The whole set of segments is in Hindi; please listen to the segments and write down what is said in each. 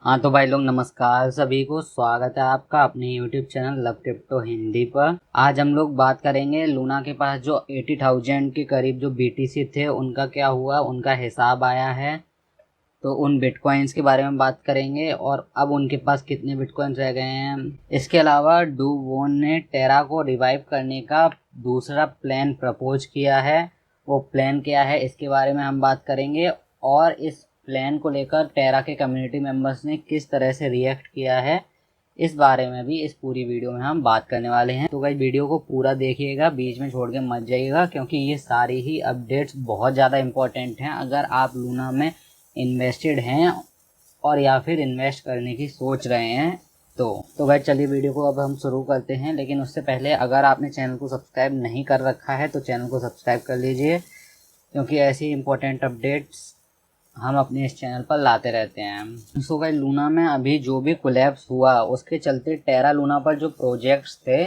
हाँ तो भाई लोग नमस्कार, सभी को स्वागत है आपका अपने YouTube channel love crypto Hindi पर। आज हम लोग बात करेंगे लूना के पास जो 80,000 के करीब जो BTC थे उनका क्या हुआ, उनका हिसाब आया है। तो उन बिटकॉइंस के बारे में बात करेंगे और अब उनके पास कितने बिटकॉइंस रह गए हैं। इसके अलावा डू वोन ने टेरा को रिवाइव करने का दूसरा प्लान प्रपोज किया है। वो प्लान क्या है इसके बारे में हम बात करेंगे और इस प्लान को लेकर टेरा के कम्युनिटी मेंबर्स ने किस तरह से रिएक्ट किया है इस बारे में भी इस पूरी वीडियो में हम बात करने वाले हैं। तो गाइस वीडियो को पूरा देखिएगा, बीच में छोड़ के मत जाइएगा, क्योंकि ये सारी ही अपडेट्स बहुत ज़्यादा इंपॉर्टेंट हैं अगर आप लूना में इन्वेस्टेड हैं और या फिर इन्वेस्ट करने की सोच रहे हैं। तो गाइस चलिए वीडियो को अब हम शुरू करते हैं। लेकिन उससे पहले अगर आपने चैनल को सब्सक्राइब नहीं कर रखा है तो चैनल को सब्सक्राइब कर लीजिए, क्योंकि ऐसी इंपॉर्टेंट अपडेट्स हम अपने इस चैनल पर लाते रहते हैं। सो गाइस लूना में अभी जो भी कोलैप्स हुआ उसके चलते टेरा लूना पर जो प्रोजेक्ट्स थे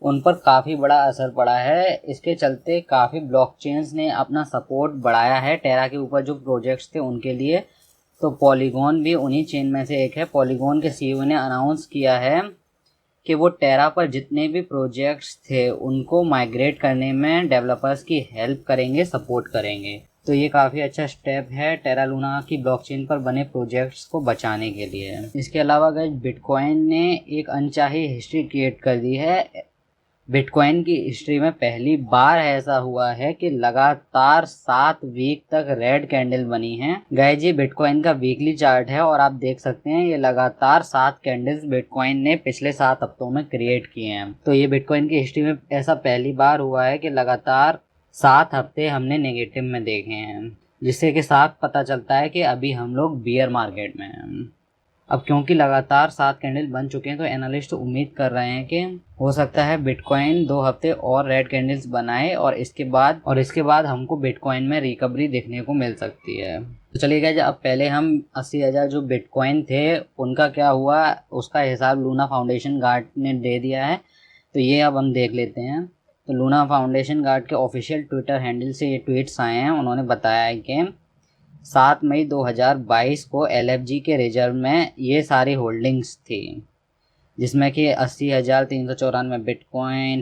उन पर काफ़ी बड़ा असर पड़ा है। इसके चलते काफ़ी ब्लॉकचेन्स ने अपना सपोर्ट बढ़ाया है टेरा के ऊपर जो प्रोजेक्ट्स थे उनके लिए। तो पॉलीगॉन भी उन्हीं चेन में से एक है। पॉलीगॉन के सीईओ ने अनाउंस किया है कि वो टेरा पर जितने भी प्रोजेक्ट्स थे उनको माइग्रेट करने में डेवलपर्स की हेल्प करेंगे, सपोर्ट करेंगे। तो ये काफ़ी अच्छा स्टेप है टेरा लूना की ब्लॉकचेन पर बने प्रोजेक्ट्स को बचाने के लिए। इसके अलावा गाइस बिटकॉइन ने एक अनचाही हिस्ट्री क्रिएट कर दी है। बिटकॉइन की हिस्ट्री में पहली बार ऐसा हुआ है कि लगातार 7 वीक तक रेड कैंडल बनी है। गाइस ये बिटकॉइन का वीकली चार्ट है और आप देख सकते हैं ये लगातार 7 कैंडल्स बिटकॉइन ने पिछले 7 हफ्तों में क्रिएट किए हैं। तो ये बिटकॉइन की हिस्ट्री में ऐसा पहली बार हुआ है कि लगातार 7 हफ्ते हमने नेगेटिव में देखे हैं, जिससे कि साफ पता चलता है कि अभी हम लोग बियर मार्केट में हैं। अब क्योंकि लगातार 7 कैंडल बन चुके हैं तो एनालिस्ट उम्मीद कर रहे हैं कि हो सकता है बिटकॉइन 2 हफ्ते और रेड कैंडल्स बनाए और इसके बाद हमको बिटकॉइन में रिकवरी देखने को मिल सकती है। तो चलिए गाइस अब पहले हम 80,000 जो बिटकॉइन थे उनका क्या हुआ उसका हिसाब लूना फाउंडेशन गार्ड ने दे दिया है। तो ये अब हम देख लेते हैं। तो लूना फाउंडेशन गार्ड के ऑफिशियल ट्विटर हैंडल से ये ट्वीट्स आए हैं। उन्होंने बताया है कि 7 मई 2022 को LFG के रिजर्व में ये सारी होल्डिंग्स थी, जिसमें कि 80,394 बिटकॉइन,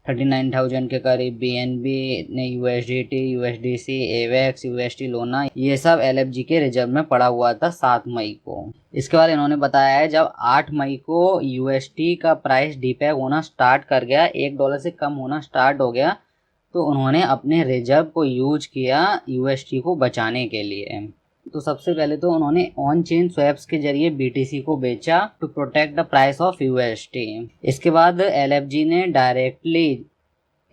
39,000 के करीब BNB ने USDT, USDC, AVAX, USD लोना, ये सब LFG के रिजर्व में पड़ा हुआ था 7 मई को। इसके बाद इन्होंने बताया है जब 8 मई को USD का प्राइस डीपैग होना स्टार्ट कर गया, $1 से कम होना स्टार्ट हो गया, तो उन्होंने अपने रिजर्व को यूज किया USD को बचाने के लिए। तो सबसे पहले तो उन्होंने ऑन चेन स्वैप्स के जरिए BTC को बेचा to protect the price of USD। इसके बाद LFG ने डायरेक्टली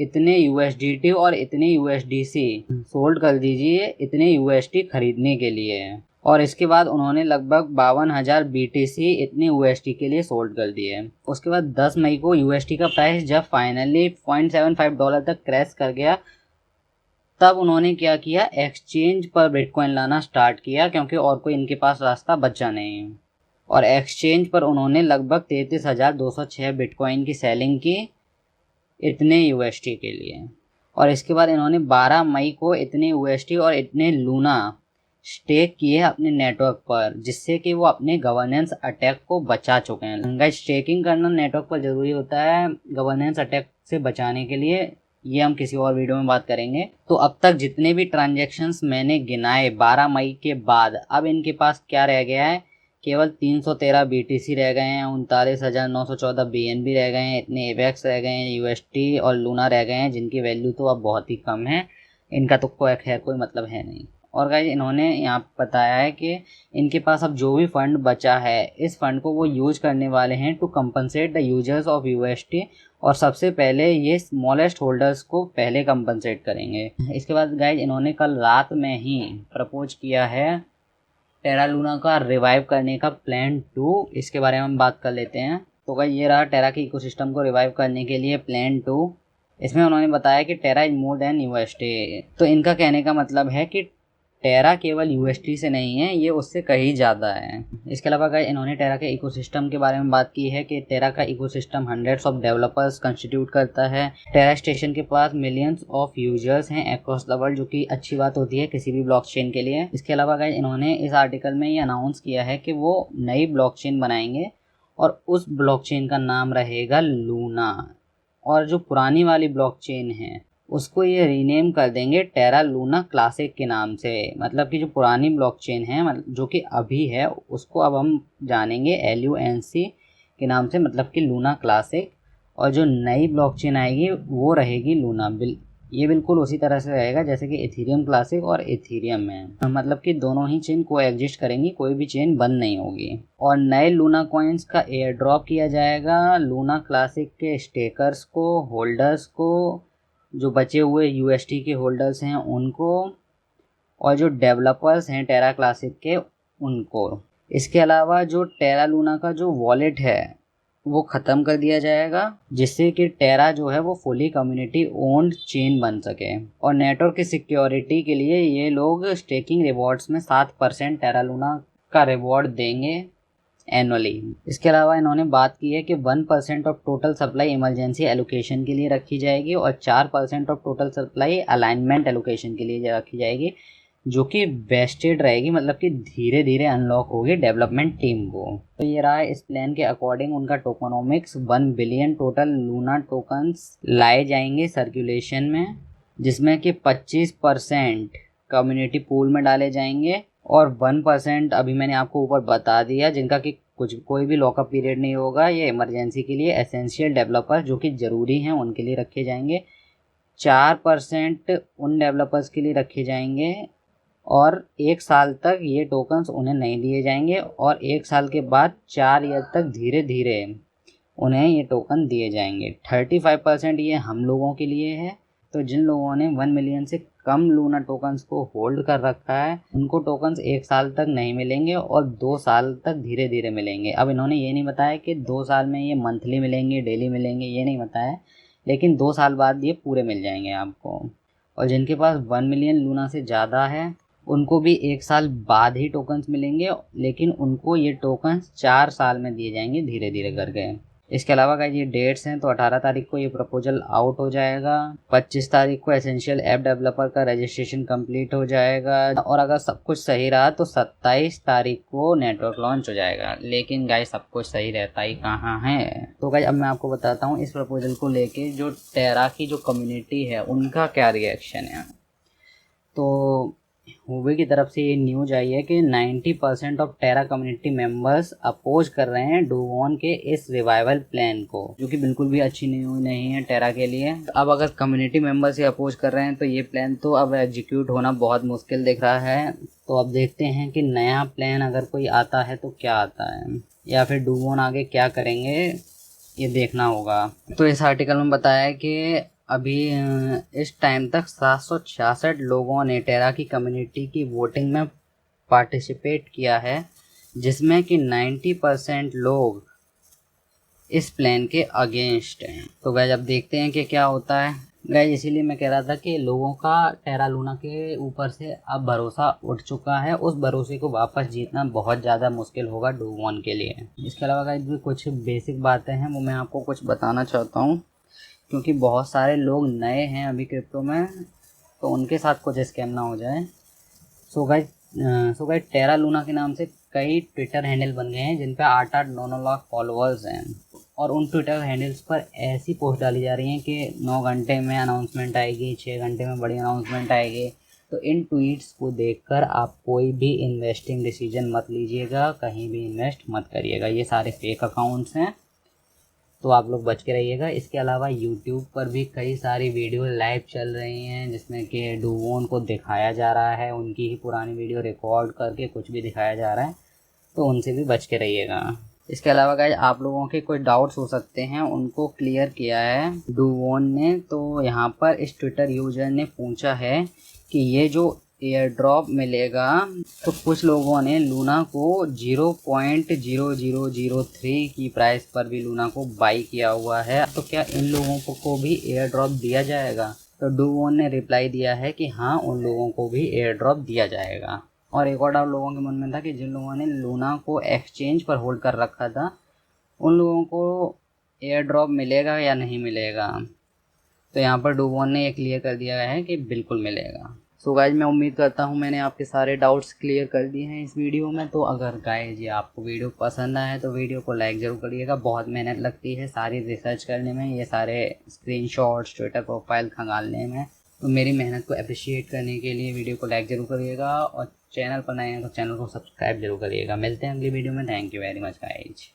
इतने USDT और इतने USDC सोल्ड कर दीजिए इतने USD खरीदने के लिए, और इसके बाद उन्होंने लगभग 52,000 BTC इतने USD के लिए सोल्ड कर दिए। उसके बाद 10 मई को USD का प्राइस जब फाइनली $0.75 तक क्रैश कर गया, तब उन्होंने क्या किया, एक्सचेंज पर बिटकॉइन लाना स्टार्ट किया, क्योंकि और कोई इनके पास रास्ता बचा नहीं। और एक्सचेंज पर उन्होंने लगभग 33,206 बिटकॉइन की सेलिंग की इतने USD के लिए। और इसके बाद इन्होंने 12 मई को इतने USD और इतने लूना स्टेक किए अपने नेटवर्क पर, जिससे कि वो अपने गवर्नेंस अटैक को बचा चुके हैं। गाइस स्टेकिंग करना नेटवर्क पर ज़रूरी होता है गवर्नेंस अटैक से बचाने के लिए, ये हम किसी और वीडियो में बात करेंगे। तो अब तक जितने भी ट्रांजैक्शंस मैंने गिनाए 12 मई के बाद, अब इनके पास क्या रह गया है, केवल 313 BTC रह गए हैं, 39,914 BNB रह गए हैं, इतने AVAX रह गए हैं, USD और लूना रह गए हैं, जिनकी वैल्यू तो अब बहुत ही कम है, इनका तो कोई मतलब है नहीं। और गाइस इन्होंने यहाँ बताया है कि इनके पास अब जो भी फंड बचा है इस फंड को वो यूज करने वाले हैं to compensate the users of USD, और सबसे पहले ये स्मॉलेस्ट होल्डर्स को पहले कंपनसेट करेंगे। इसके बाद गाइस इन्होंने कल रात में ही प्रपोज किया है टेरा लूना का रिवाइव करने का प्लान 2। इसके बारे में हम बात कर लेते हैं। तो गाइस ये रहा टेरा के इकोसिस्टम को रिवाइव करने के लिए प्लान 2। इसमें उन्होंने बताया कि टेरा इज मोर देन USD। तो इनका कहने का मतलब है कि टेरा केवल यूएसटी से नहीं है, ये उससे कहीं ज़्यादा है। इसके अलावा गाइस इन्होंने टेरा के इकोसिस्टम के बारे में बात की है कि टेरा का ecosystem hundreds of developers constitute करता है। टेरा स्टेशन के पास मिलियंस ऑफ यूजर्स हैं अक्रॉस द वर्ल्ड, जो कि अच्छी बात होती है किसी भी ब्लॉकचेन के लिए। इसके अलावा गाइस इन्होंने इस आर्टिकल में ये अनाउंस किया है कि वो नई ब्लॉकचेन बनाएंगे और उस ब्लॉकचेन का नाम रहेगा लूना, और जो पुरानी वाली ब्लॉकचेन है उसको ये रीनेम कर देंगे टेरा लूना क्लासिक के नाम से। मतलब कि जो पुरानी ब्लॉकचेन है जो कि अभी है, उसको अब हम जानेंगे LUNC के नाम से, मतलब कि लूना क्लासिक। और जो नई ब्लॉकचेन आएगी वो रहेगी लूना। ये बिल्कुल उसी तरह से रहेगा जैसे कि इथेरियम क्लासिक और इथेरियम है, मतलब कि दोनों ही चेन को एग्जिस्ट करेंगी, कोई भी चेन बंद नहीं होगी। और नए लूना कॉइन्स का एयर ड्रॉप किया जाएगा लूना क्लासिक के स्टेकर्स को, होल्डर्स को, जो बचे हुए UST के होल्डर्स हैं उनको, और जो डेवलपर्स हैं टेरा क्लासिक के उनको। इसके अलावा जो टेरा लूना का जो वॉलेट है वो ख़त्म कर दिया जाएगा, जिससे कि टेरा जो है वो फुली कम्युनिटी ओन्ड चेन बन सके। और नेटवर्क की सिक्योरिटी के लिए ये लोग स्टेकिंग रिवॉर्ड्स में 7% टेरा लूना का रिवॉर्ड देंगे एनुअली। इसके अलावा इन्होंने बात की है कि 1% of total supply emergency allocation के लिए रखी जाएगी और 4% of total supply alignment allocation के लिए रखी जाएगी, जो कि वेस्टेड रहेगी, मतलब कि धीरे धीरे अनलॉक होगी डेवलपमेंट टीम को। तो ये रहा इस प्लान के अकॉर्डिंग उनका tokenomics. 1 billion total Luna tokens लाए जाएंगे सर्कुलेशन में, जिसमें कि 25% कम्युनिटी पूल में डाले जाएंगे और 1% अभी मैंने आपको ऊपर बता दिया, जिनका कि कोई भी लॉकअप पीरियड नहीं होगा। ये इमरजेंसी के लिए एसेंशियल डेवलपर जो कि ज़रूरी हैं उनके लिए रखे जाएंगे। 4% उन डेवलपर्स के लिए रखे जाएंगे और 1 साल तक ये टोकन्स उन्हें नहीं दिए जाएंगे, और 1 साल के बाद 4 ईयर तक धीरे धीरे उन्हें ये टोकन दिए जाएंगे। 35% ये हम लोगों के लिए है। तो जिन लोगों ने 1 मिलियन से कम लूना टोकन्स को होल्ड कर रखा है उनको टोकन्स 1 साल तक नहीं मिलेंगे और 2 साल तक धीरे धीरे मिलेंगे। अब इन्होंने ये नहीं बताया कि 2 साल में ये मंथली मिलेंगे, डेली मिलेंगे, ये नहीं बताया, लेकिन 2 साल बाद ये पूरे मिल जाएंगे आपको। और जिनके पास 1 मिलियन लूना से ज़्यादा है उनको भी 1 साल बाद ही टोकन्स मिलेंगे, लेकिन उनको ये टोकन्स 4 साल में दिए जाएंगे धीरे धीरे करके। इसके अलावा गाइस ये डेट्स हैं, तो 18 तारीख को ये प्रपोजल आउट हो जाएगा, 25 तारीख को एसेंशियल ऐप डेवलपर का रजिस्ट्रेशन कंप्लीट हो जाएगा, और अगर सब कुछ सही रहा तो 27 तारीख को नेटवर्क लॉन्च हो जाएगा। लेकिन गाइस सब कुछ सही रहता ही कहाँ है। तो गाइस अब मैं आपको बताता हूँ इस प्रपोजल को लेके जो टेरा की जो कम्युनिटी है उनका क्या रिएक्शन है। तो हुबे की तरफ से ये न्यूज आई है कि 90% of Terra community members oppose कर रहे हैं डुवॉन के इस रिवाइवल प्लान को, जो कि बिल्कुल भी अच्छी न्यूज नहीं है टेरा के लिए। अब अगर कम्युनिटी मेंबर्स ये अपोज कर रहे हैं तो ये प्लान तो अब एग्जीक्यूट होना बहुत मुश्किल दिख रहा है। तो अब देखते हैं कि नया प्लान अगर कोई आता है तो क्या आता है, या फिर डुवॉन आगे क्या करेंगे, ये देखना होगा। तो इस आर्टिकल में बताया है कि अभी इस टाइम तक 766 लोगों ने टेरा की कम्युनिटी की वोटिंग में पार्टिसिपेट किया है, जिसमें कि 90% लोग इस प्लान के अगेंस्ट हैं। तो गाइस अब देखते हैं कि क्या होता है। गाइस इसीलिए मैं कह रहा था कि लोगों का टेरा लूना के ऊपर से अब भरोसा उठ चुका है, उस भरोसे को वापस जीतना बहुत ज़्यादा मुश्किल होगा डुवॉन के लिए। इसके अलावा गाइस भी कुछ बेसिक बातें हैं वो मैं आपको कुछ बताना चाहता हूँ, क्योंकि बहुत सारे लोग नए हैं अभी क्रिप्टो में, तो उनके साथ कुछ स्कैम ना हो जाए। सो गाइस टेरा लूना के नाम से कई ट्विटर हैंडल बन गए हैं जिन पे 8-9 लाख फॉलोअर्स हैं, और उन ट्विटर हैंडल्स पर ऐसी पोस्ट डाली जा रही हैं कि 9 घंटे में अनाउंसमेंट आएगी, 6 घंटे में बड़ी अनाउंसमेंट आएगी। तो इन ट्वीट्स को देखकर आप कोई भी इन्वेस्टिंग डिसीजन मत लीजिएगा, कहीं भी इन्वेस्ट मत करिएगा। ये सारे फेक अकाउंट्स हैं, तो आप लोग बच के रहिएगा। इसके अलावा यूट्यूब पर भी कई सारी वीडियो लाइव चल रही हैं जिसमें कि डुवॉन को दिखाया जा रहा है, उनकी ही पुरानी वीडियो रिकॉर्ड करके कुछ भी दिखाया जा रहा है, तो उनसे भी बच के रहिएगा। इसके अलावा गाइस आप लोगों के कोई डाउट्स हो सकते हैं, उनको क्लियर किया है डुवॉन ने। तो यहाँ पर इस ट्विटर यूजर ने पूछा है कि ये जो एयर ड्रॉप मिलेगा, तो कुछ लोगों ने लूना को 0.0003 की प्राइस पर भी लूना को बाई किया हुआ है, तो क्या इन लोगों को भी एयर ड्रॉप दिया जाएगा? तो डूबोन ने रिप्लाई दिया है कि हाँ, उन लोगों को भी एयर ड्रॉप दिया जाएगा। और एक और डाउट लोगों के मन में था कि जिन लोगों ने लूना को एक्सचेंज पर होल्ड कर रखा था उन लोगों को एयर ड्रॉप मिलेगा या नहीं मिलेगा। तो यहाँ पर डूबोन ने ये क्लियर कर दिया है कि बिल्कुल मिलेगा। सो गाइज, मैं उम्मीद करता हूँ मैंने आपके सारे डाउट्स क्लियर कर दिए हैं इस वीडियो में। तो अगर गाइज ये आपको वीडियो पसंद आए तो वीडियो को लाइक ज़रूर करिएगा। बहुत मेहनत लगती है सारी रिसर्च करने में, ये सारे स्क्रीनशॉट्स ट्विटर प्रोफाइल खंगालने में। तो मेरी मेहनत को अप्रिशिएट करने के लिए वीडियो को लाइक ज़रूर करिएगा और चैनल पर नए हैं तो चैनल को सब्सक्राइब जरूर करिएगा। मिलते हैं अगली वीडियो में। Thank you very much guys.